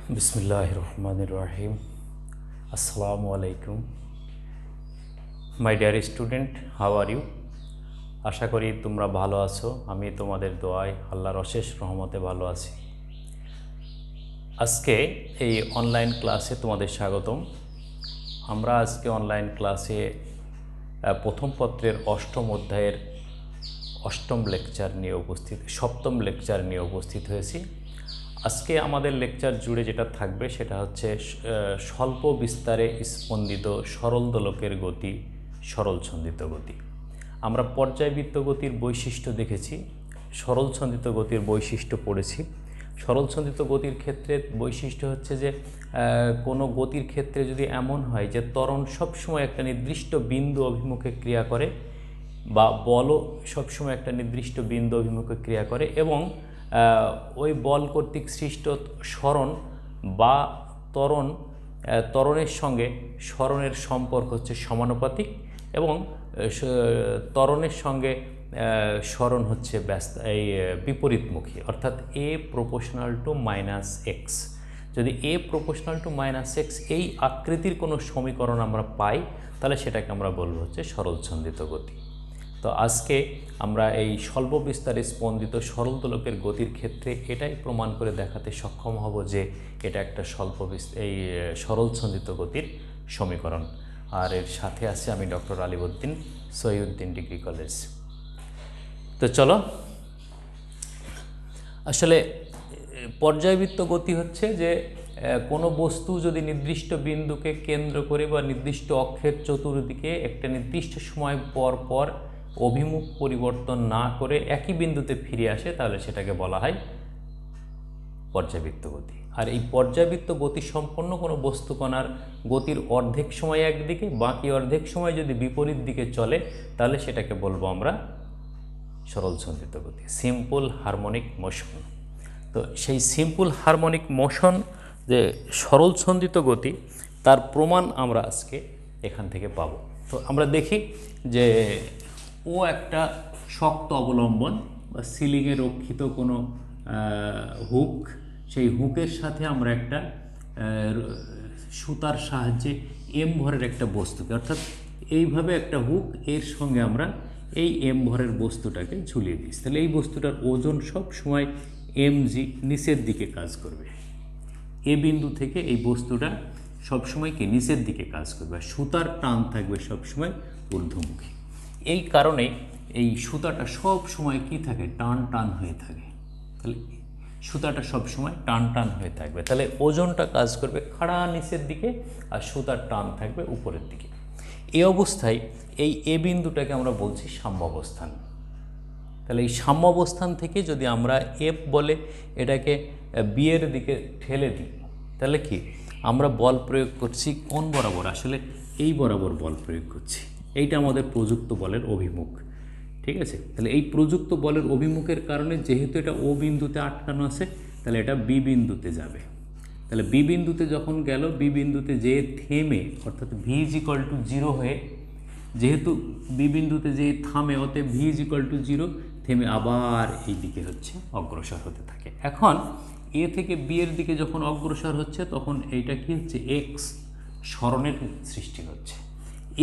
বিসমিল্লাহির রহমানির রহিম। আসসালামু আলাইকুম my dear student, how are you? আশা করি তোমরা ভালো আছো। আমি তোমাদের দোয়ায় আল্লাহর অশেষ রহমতে ভালো আছি। আজকে এই অনলাইন ক্লাসে তোমাদের স্বাগতম। আমরা আজকে অনলাইন ক্লাসে প্রথম পত্রের অষ্টম অধ্যায়ের সপ্তম লেকচার নিয়ে উপস্থিত হয়েছি। আজকে আমাদের লেকচার জুড়ে যেটা থাকবে সেটা হচ্ছে স্বল্প বিস্তারে স্পন্দিত সরল দোলকের গতি, সরল ছন্দিত গতি। আমরা পর্যায়বৃত্ত গতির বৈশিষ্ট্য দেখেছি, সরল ছন্দিত গতির বৈশিষ্ট্য পড়েছি। সরল ছন্দিত গতির ক্ষেত্রে বৈশিষ্ট্য হচ্ছে যে কোনো গতির ক্ষেত্রে যদি এমন হয় যে ত্বরণ সবসময় একটা নির্দিষ্ট বিন্দু অভিমুখে ক্রিয়া করে বা বলও সবসময় একটা নির্দিষ্ট বিন্দু অভিমুখে ক্রিয়া করে এবং ওই বল কর্তৃক সৃষ্ট সরণ বা ত্বরণের সঙ্গে সরণের সম্পর্ক হচ্ছে সমানুপাতিক এবং ত্বরণের সঙ্গে সরণ হচ্ছে বিপরীতমুখী, অর্থাৎ এ প্রপোর্শনাল টু মাইনাস এক্স। যদি এ প্রপোর্শনাল টু মাইনাস এক্স এই আকৃতির কোনো সমীকরণ আমরা পাই তাহলে সেটাকে আমরা বলবো হচ্ছে সরল ছন্দিত গতি। তো আজকে আমরা এই স্বল্প বিস্তারে স্পন্দিত সরল দোলকের গতির ক্ষেত্রে এটাই প্রমাণ করে দেখাতে সক্ষম হব যে এটা একটা সরল ছন্দিত গতির সমীকরণ। আর এর সাথে আছে আমি doctor Aliuddin, Sahiuddin degree college. তো চলো, আসলে পর্যায়বৃত্ত গতি হচ্ছে যে কোনো বস্তু যদি নির্দিষ্ট বিন্দুকে কেন্দ্র করে বা নির্দিষ্ট অক্ষের চতুর্দিকে একটা নির্দিষ্ট সময় পর পর অভিমুখ পরিবর্তন না করে একই বিন্দুতে ফিরে আসে তাহলে সেটাকে বলা হয় পর্যায়বৃত্ত গতি। আর এই পর্যায়বৃত্ত গতি সম্পন্ন কোনো বস্তুকণার গতির অর্ধেক সময় একদিকে, বাকি অর্ধেক সময় যদি বিপরীত দিকে চলে তাহলে সেটাকে বলবো আমরা সরল ছন্দিত গতি, সিম্পল হারমোনিক মোশন। তো সেই সিম্পল হারমোনিক মোশন যে সরল ছন্দিত গতি তার প্রমাণ আমরা আজকে এখান থেকে পাবো। তো আমরা দেখি যে ও একটা শক্ত অবলম্বন বা সিলিংয়ে রক্ষিত কোনো হুক, সেই হুকের সাথে আমরা একটা সুতার সাহায্যে এম ভরের একটা বস্তুকে, অর্থাৎ এইভাবে একটা হুক, এর সঙ্গে আমরা এই এম ভরের বস্তুটাকে ঝুলিয়ে দিই। তাহলে এই বস্তুটার ওজন সব সময় mg নিচের দিকে কাজ করবে। এ বিন্দু থেকে এই বস্তুটা সবসময় কি নিচের দিকে কাজ করবে, আর সুতার টান থাকবে সবসময় ঊর্ধ্বমুখী। এই কারণে এই সুতাটা সব সময় কি থাকে, টান টান হয়ে থাকে। তাহলে সুতাটা সবসময় টান টান হয়ে থাকবে, তাহলে ওজনটা কাজ করবে খাড়া নিচের দিকে আর সুতার টান থাকবে উপরের দিকে। এই অবস্থায় এই এ বিন্দুটাকে আমরা বলছি সাম্যাবস্থান। তাহলে এই সাম্যাবস্থান থেকে যদি আমরা এফ বলে এটাকে বি এর দিকে ঠেলে দিই তাহলে কি আমরা বল প্রয়োগ করছি কোন বরাবর, আসলে এই বরাবর বল প্রয়োগ করছি। এইটা আমাদের প্রযুক্ত বলের অভিমুখ, ঠিক আছে। তাহলে এই প্রযুক্ত বলের অভিমুখের কারণে যেহেতু এটা ও বিন্দুতে আটকানো আছে তাহলে এটা বি বিন্দুতে যাবে। তাহলে বি বিন্দুতে যখন গেল, বি বিন্দুতে যে থেমে, অর্থাৎ ভি ইজ ইকুয়াল টু 0 হয়ে, যেহেতু বি বিন্দুতে যে থামে ওতে ভি ইজ ইকুয়াল টু 0, থেমে আবার এই দিকে হচ্ছে অগ্রসর হতে থাকে। এখন এ থেকে বি এর দিকে যখন অগ্রসর হচ্ছে তখন এইটা কি হচ্ছে, এক্স সরণের সৃষ্টি হচ্ছে।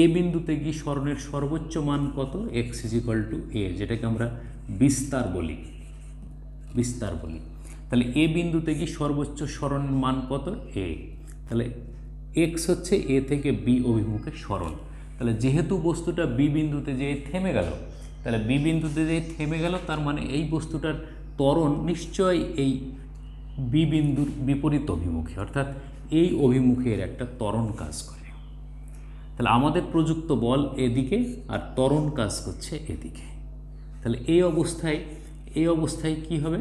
এ বিন্দুতে গিয়ে সরণের সর্বোচ্চ মান কত, এক্স ইজ ইকুয়াল টু এ, যেটাকে আমরা বিস্তার বলি। তাহলে এ বিন্দুতে গিয়ে সর্বোচ্চ সরণের মান কত, এ। তাহলে এক্স হচ্ছে এ থেকে বি অভিমুখে সরণ। তাহলে যেহেতু বস্তুটা বি বিন্দুতে যেয়ে থেমে গেল, তাহলে বি বিন্দুতে যেয়ে থেমে গেল তার মানে এই বস্তুটার ত্বরণ নিশ্চয়ই এই বি বিন্দুর বিপরীত অভিমুখে, অর্থাৎ এই অভিমুখের একটা ত্বরণ কাজ করে। তাহলে আমাদের প্রযুক্ত বল এদিকে আর ত্বরণ কাজ করছে এদিকে। তাহলে এই অবস্থায় কি হবে,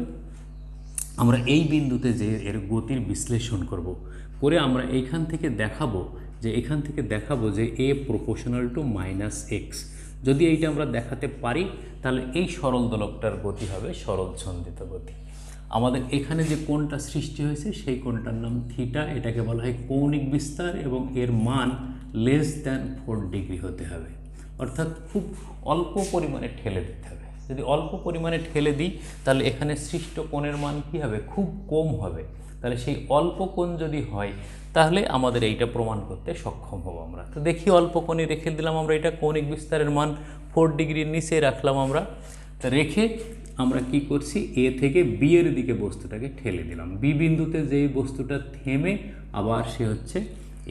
আমরা এই বিন্দুতে যে এর গতির বিশ্লেষণ করে আমরা এখান থেকে দেখাবো যে এ প্রপোর্শনাল টু মাইনাস এক্স। যদি এইটা আমরা দেখাতে পারি তাহলে এই সরল দোলকটার গতি হবে সরল ছন্দিত গতি। আমাদের এখানে যে কোণটা সৃষ্টি হয়েছে সেই কোণটার নাম থিটা, এটাকে বলা হয় কৌণিক বিস্তার এবং এর মান লেস দ্যান 4 ডিগ্রি হতে হবে, অর্থাৎ খুব অল্প পরিমাণে ঠেলে দিতে হবে। যদি অল্প পরিমাণে ঠেলে দিই তাহলে এখানে সৃষ্ট কোণের মান কী হবে, খুব কম হবে। তাহলে সেই অল্প কোণ যদি হয় তাহলে আমাদের এইটা প্রমাণ করতে সক্ষম হব আমরা। তো দেখি অল্প কোণে রেখে দিলাম আমরা, এটা কৌণিক বিস্তারের মান 4 ডিগ্রির নিচে রাখলাম আমরা। তা রেখে আমরা কি করছি, এ থেকে বি এর দিকে বস্তুটাকে ঠেলে দিলাম। বি বিন্দুতে যেই বস্তুটা থেমে আবার সে হচ্ছে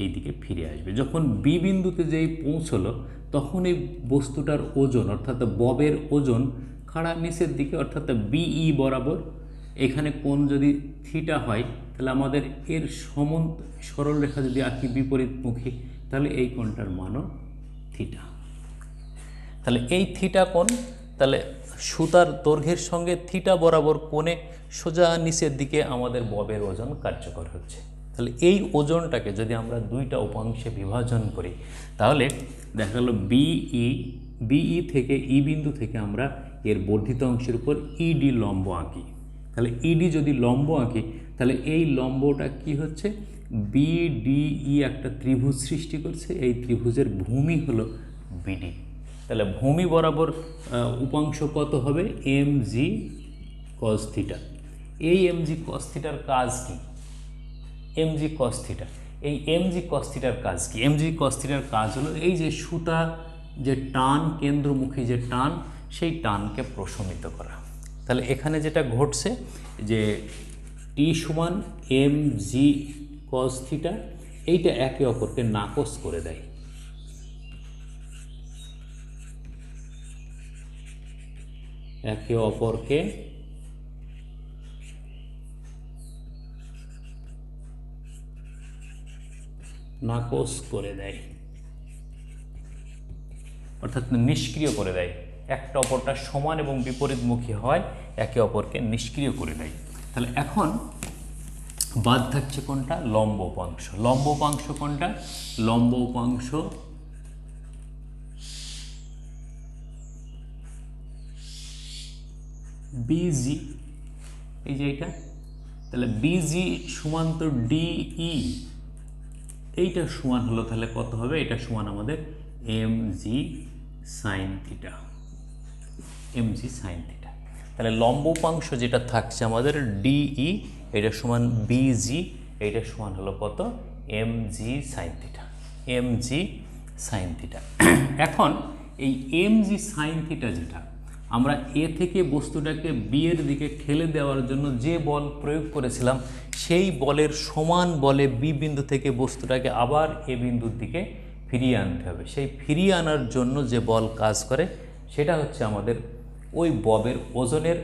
এই দিকে ফিরে আসবে। যখন বি বিন্দুতে যেই পৌঁছলো তখন এই বস্তুটার ওজন অর্থাৎ ববের ওজন খাড়া নিচের দিকে অর্থাৎ বিই বরাবর। এখানে কোণ যদি থিটা হয় তাহলে আমাদের এর সরল রেখা যদি আঁকি বিপরীতমুখী তাহলে এই কোণটার মানও থিটা। তাহলে এই থিটা কোণ তাহলে সুতার দৈর্ঘ্যের সঙ্গে থিটা বরাবর কোণে সোজা নিচের দিকে আমাদের ববের ওজন কার্যকর হচ্ছে। তাহলে এই ওজনটাকে যদি আমরা দুইটা উপাংশে বিভাজন করি তাহলে দেখা গেল বিই থেকে ই বিন্দু থেকে আমরা এর বর্ধিত অংশের উপর ইডি লম্ব আঁকি। তাহলে ইডি যদি লম্ব আঁকি তাহলে এই লম্বটা কি হচ্ছে, বিডিই একটা ত্রিভুজ সৃষ্টি করছে, এই ত্রিভুজের ভূমি হলো বিডি। তাহলে ভূমি বরাবর উপাংশ কত হবে, এম জি কস থিটা। এই এম জি কস থিটার কাজ কি, এম জি কস থিটা, এই এম জি কস থিটার কাজ কি? এম জি কস থিটার কাজ হলো এই যে সুতা যে টান, কেন্দ্রমুখী যে টান, সেই টানকে প্রশমিত করা। তাহলে এখানে যেটা ঘটছে যে টি সমান এম জি কস থিটা, এইটা একে অপরকে নাকচ করে দেয়। একে অপরকে নাকচ করে দেয় অর্থাৎ নিষ্ক্রিয় করে দেয়। একটা অপরটা সমান এবং বিপরীতমুখী হয়, একে অপরকে নিষ্ক্রিয় করে দেয়। তাহলে এখন বাদ থাকছে কোনটা, লম্ব উপাংশ। লম্ব উপাংশ কোনটা, লম্ব উপাংশ বিজি, এই যে এইটা। তাহলে বিজি সমান তো ডিই, এইটা সমান হলো তাহলে কত হবে, এটা সমান আমাদের M G sine theta, M G sine theta. তাহলে লম্ব উপাংশ যেটা থাকছে আমাদের ডিই, এটা সমান বিজি, এইটা সমান হলো কত, M G sine theta, M G sine theta. এখন এই এম জি সাইন থিটা যেটা আমরা এ থেকে বস্তুটাকে বি এর দিকে ঠেলে দেওয়ার জন্য যে বল প্রয়োগ করেছিলাম, সেই বলের সমান বলে বি বিন্দু থেকে বস্তুটাকে আবার এ বিন্দুর দিকে ফিরিয়ে আনতে হবে। সেই ফিরিয়ে আনার জন্য যে বল কাজ করে সেটা হচ্ছে আমাদের ওই ববের ওজনের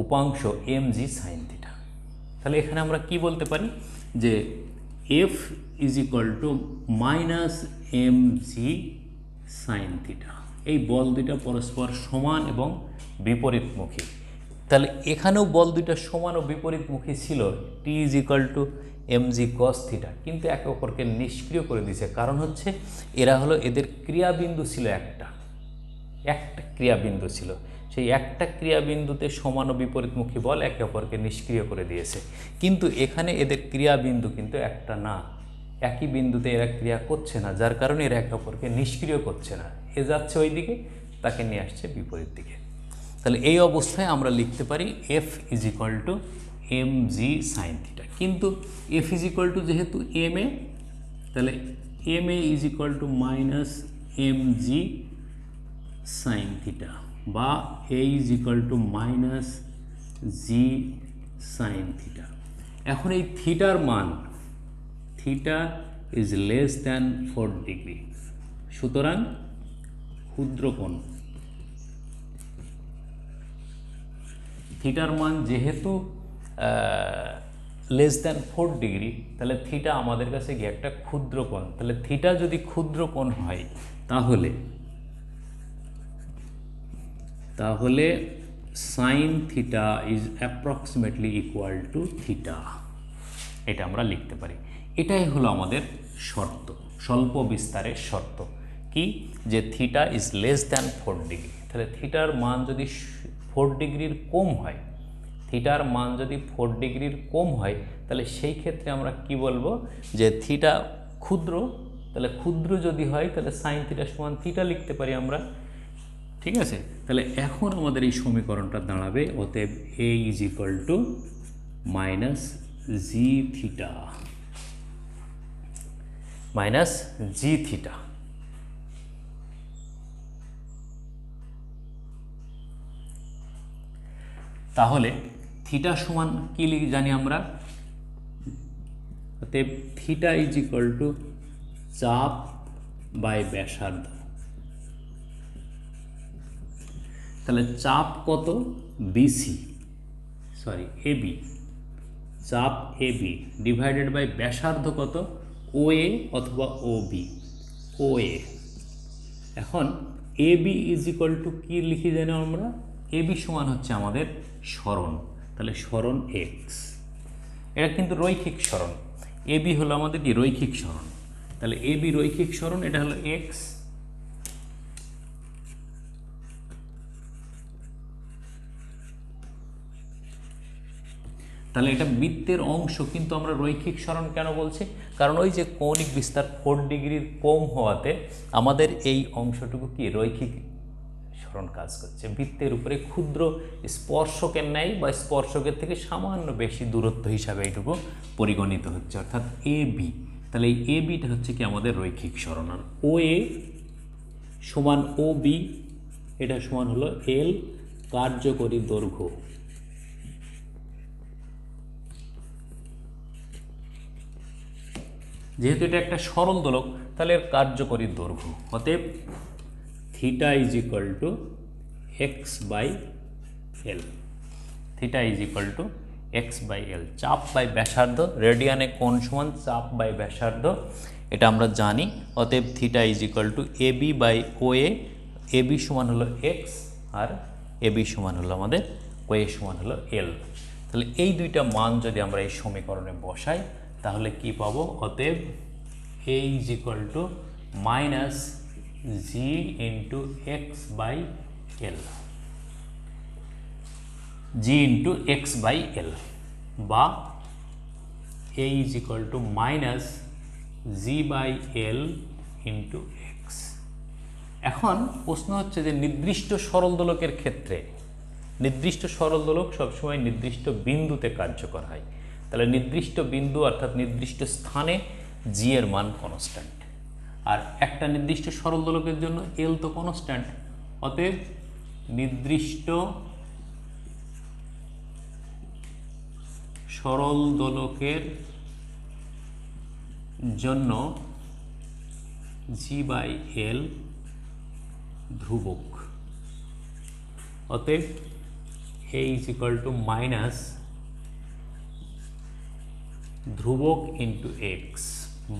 উপাংশ এম জি সাইন থিটা। তাহলে এখানে আমরা কি বলতে পারি যে F is equal to minus M G sine theta. এই বল দুইটা পরস্পর সমান এবং বিপরীতমুখী। তাহলে এখানেও বল দুইটা সমান ও বিপরীতমুখী ছিল, T is equal to M G cos theta, কিন্তু একে অপরকে নিষ্ক্রিয় করে দিয়েছে। কারণ হচ্ছে এরা হলো, এদের ক্রিয়াবিন্দু ছিল একটা ক্রিয়াবিন্দু ছিল, সেই একটা ক্রিয়াবিন্দুতে সমান ও বিপরীতমুখী বল একে অপরকে নিষ্ক্রিয় করে দিয়েছে। কিন্তু এখানে এদের ক্রিয়াবিন্দু কিন্তু একটা না, একই বিন্দুতে এরা ক্রিয়া করছে না, যার কারণে এরা একে অপরকে নিষ্ক্রিয় করছে না। এ যাচ্ছে ওই দিকে, তাকে নিয়ে আসছে বিপরীত দিকে। তাহলে এই অবস্থায় আমরা লিখতে পারি F is equal to M G sine theta. কিন্তু এফ ইজ ইকুয়াল টু যেহেতু এম এ, তাহলে M A is equal to minus M G sine theta, বা A is equal to minus G sine theta. এখন এই থিটার মান, theta is less than 4 degree, সুতরাং ক্ষুদ্র কোণ, থিটার মান যেহেতু লেস দ্যান 4 ডিগ্রি, তাহলে থিটা আমাদের কাছে গিয়ে একটা ক্ষুদ্র কোণ। তাহলে থিটা যদি ক্ষুদ্র কোণ হয় তাহলে sine theta is approximately equal to theta, এটা আমরা লিখতে পারি। এটাই হলো আমাদের শর্ত, স্বল্প বিস্তারের শর্ত কি, যে theta is less than 4 degree. তাহলে থিটার মান যদি 4 ডিগ্রির কম হয়, থিটার মান যদি 4 ডিগ্রির কম হয়, তাহলে সেই ক্ষেত্রে আমরা কি বলবো, যে থিটা ক্ষুদ্র। তাহলে ক্ষুদ্র যদি হয় তাহলে সাইন থিটা সমান থিটা লিখতে পারি আমরা, ঠিক আছে। তাহলে এখন আমাদের এই সমীকরণটা দাঁড়াবে, অতএব A is equal to minus G theta minus G theta. তাহলে থিটা সমান কি জানি আমরা, অতএব থিটা ইজ ইকুয়াল টু চাপ বাই ব্যাসার্ধ। তাহলে চাপ কত, বিসি, সরি এবি, চাপ এবি ডিভাইডেড বাই ব্যাসার্ধ কত, ও এ অথবা ও বি, ও এ। এখন A B is equal two কী লিখি জানি আমরা, এ বি সমান হচ্ছে আমাদের সরণ। তাহলে সরণ এক্স, এটা কিন্তু রৈখিক সরণ। এ বি হলো আমাদের কি রৈখিক সরণ। তাহলে এ বি রৈখিক সরণ, এটা হলো এক্স। তাহলে এটা বৃত্তের অংশ, কিন্তু আমরা রৈখিক সরণ কেন বলছি, কারণ ওই যে কৌণিক বিস্তার 4 ডিগ্রির কম হওয়াতে আমাদের এই অংশটুকু কি রৈখিক সরণ কাজ করছে। বৃত্তের উপরে ক্ষুদ্র স্পর্শকের ন্যায় বা স্পর্শকের থেকে সামান্য বেশি দূরত্ব হিসাবে এইটুকু পরিগণিত হচ্ছে, অর্থাৎ এ বি। তাহলে এই এ বিটা হচ্ছে কি আমাদের রৈখিক সরণ। আর ও এ সমান ও বি, এটা সমান হলো এল কার্যকরী দৈর্ঘ্য। যেহেতু এটা একটা সরল দোলক, তাহলে এর কার্যকরী দৈর্ঘ্য, অতএব theta is equal to X by L. Theta is equal to X by L. চাপ বাই ব্যাসার্ধ, রেডিয়ানে কোণ সমান চাপ বাই ব্যাসার্ধ, এটা আমরা জানি। অতএব theta is equal to A B by O A. A B সমান হলো এক্স আর এ বি সমান হলো আমাদের ও এ সমান হলো এল। তাহলে এই দুইটা মান যদি আমরা এই সমীকরণে বসাই তাহলে কি পাবো, অতএব A is equal to minus G into X by L, G into X by L, বা A is equal to minus G by L into X. এখন প্রশ্ন হচ্ছে যে নির্দিষ্ট সরল দোলকের ক্ষেত্রে, নির্দিষ্ট সরল দোলক সবসময় নির্দিষ্ট বিন্দুতে কার্যকর হয়। তাহলে নির্দিষ্ট বিন্দু অর্থাৎ নির্দিষ্ট স্থানে জি এর মান কনস্ট্যান্ট, আর একটা নির্দিষ্ট সরল দোলকের জন্য এল তো কনস্ট্যান্ট। অতএব নির্দিষ্ট সরল দোলকের জন্য জি বাই এল ধ্রুবক। অতএব A is equal to minus ধ্রুবক ইন্টু এক্স,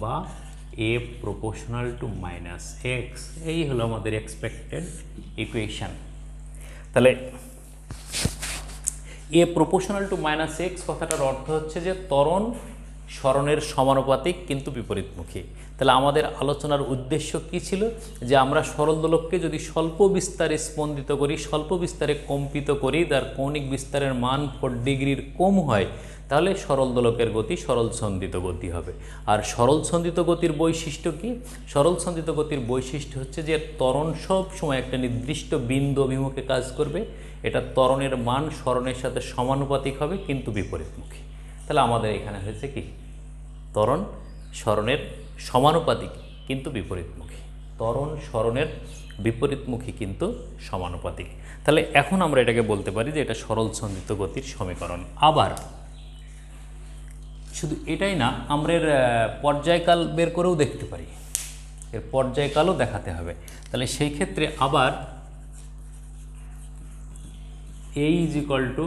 বা এ প্রপোর্শনাল টু মাইনাস এক্স। এই হলো আমাদের এক্সপেক্টেড ইকুয়েশন। তাহলে এ প্রপোর্শনাল টু মাইনাস এক্স কথাটার অর্থ হচ্ছে যে ত্বরণ সরণের সমানুপাতিক কিন্তু বিপরীতমুখী। তাহলে আমাদের আলোচনার উদ্দেশ্য কি ছিল, যে আমরা সরল দোলককে যদি স্বল্প বিস্তারে স্পন্দিত করি, স্বল্প বিস্তারে কম্পিত করি, তার কৌণিক বিস্তারের মান 4 ডিগ্রির কম হয়, তাহলে সরল দোলকের গতি সরল সন্দিত গতি হবে। আর সরল সন্দিত গতির বৈশিষ্ট্য কি, সরল সন্দিত গতির বৈশিষ্ট্য হচ্ছে যে ত্বরণ সব সময় একটা নির্দিষ্ট বিন্দু অভিমুখে কাজ করবে। এটা ত্বরণের মান সরণের সাথে সমানুপাতিক হবে কিন্তু বিপরীতমুখী। তাহলে আমাদের এখানে হয়েছে কি, ত্বরণ সরণের সমানুপাতিক কিন্তু বিপরীতমুখী, ত্বরণ সরণের বিপরীতমুখী কিন্তু সমানুপাতিক। তাহলে এখন আমরা এটাকে বলতে পারি যে এটা সরল সন্দিত গতির সমীকরণ। আবার শুধু এটাই না, আমরা এর পর্যায়কাল বের করেও দেখতে পারি, এর পর্যায়কালও দেখাতে হবে। তাহলে সেই ক্ষেত্রে আবার A is equal to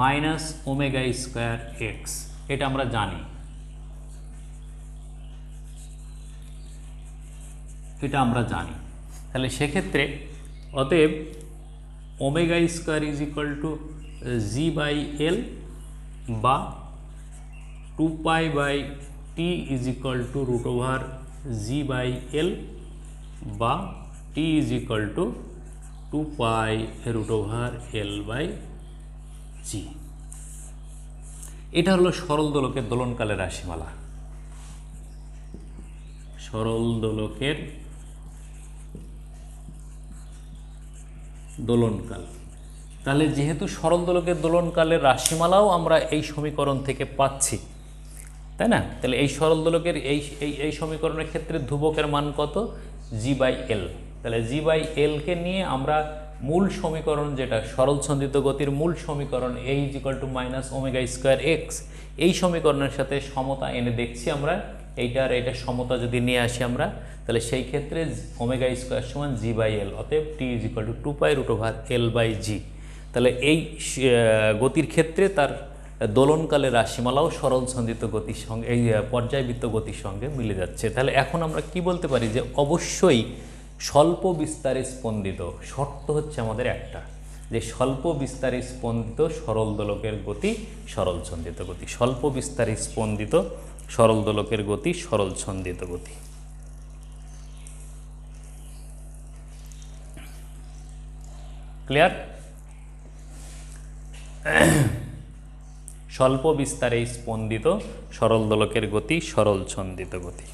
minus omega square X, এটা আমরা জানি, এটা আমরা জানি। তাহলে সেক্ষেত্রে অতএব omega square is equal to G by L, বা 2 pi by T is equal to root over G by L, বা T is equal to 2 pi root over L by G. এটা হলো সরল দোলকের দোলনকালের রাশিমালা। সরল দোলকের দোলনকাল। তাহলে যেহেতু সরল দোলকের দোলনকালের রাশিমালাও আমরা এই সমীকরণ থেকে পাচ্ছি, তাই না? তাহলে এই সরল দোলকের এই সমীকরণের ক্ষেত্রে ধ্রুবকের মান কত? g/l। তাহলে g/l-কে নিয়ে আমরা মূল সমীকরণ, যেটা সরল ছন্দিত গতির মূল সমীকরণ a = -ω²x, এই সমীকরণের সাথে সমতা এনে দেখছি আমরা। এইটার এটা সমতা যদি নিয়ে আসি আমরা, তাহলে সেই ক্ষেত্রে ω² সমান g/l, অতএব t = 2π√L/g। তাহলে এই গতির ক্ষেত্রে তার দোলনকালের রাশিমালাও সরল ছন্দিত গতির সঙ্গে, এই পর্যায়বৃত্ত গতির সঙ্গে মিলে যাচ্ছে। তাহলে এখন আমরা কি বলতে পারি যে অবশ্যই স্বল্প বিস্তারে স্পন্দিত, শর্ত হচ্ছে আমাদের একটা, যে স্বল্প বিস্তারে স্পন্দিত সরল দোলকের গতি সরল ছন্দিত গতি, স্বল্প বিস্তারে স্পন্দিত সরল দোলকের গতি সরল ছন্দিত গতি। ক্লিয়ার? স্বল্প বিস্তারে স্পন্দিত সরল দোলকের গতি সরল ছন্দিত গতি।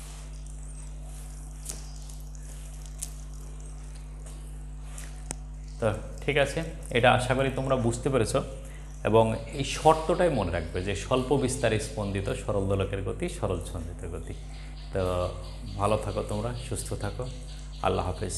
তো ঠিক আছে, এটা আশা করি তোমরা বুঝতে পেরেছো, এবং এই শর্তটাই মনে রাখবে যে স্বল্প বিস্তারে স্পন্দিত সরল দোলকের গতি সরল ছন্দিত গতি। তো ভালো থাকো তোমরা, সুস্থ থাকো, আল্লাহ হাফেজ।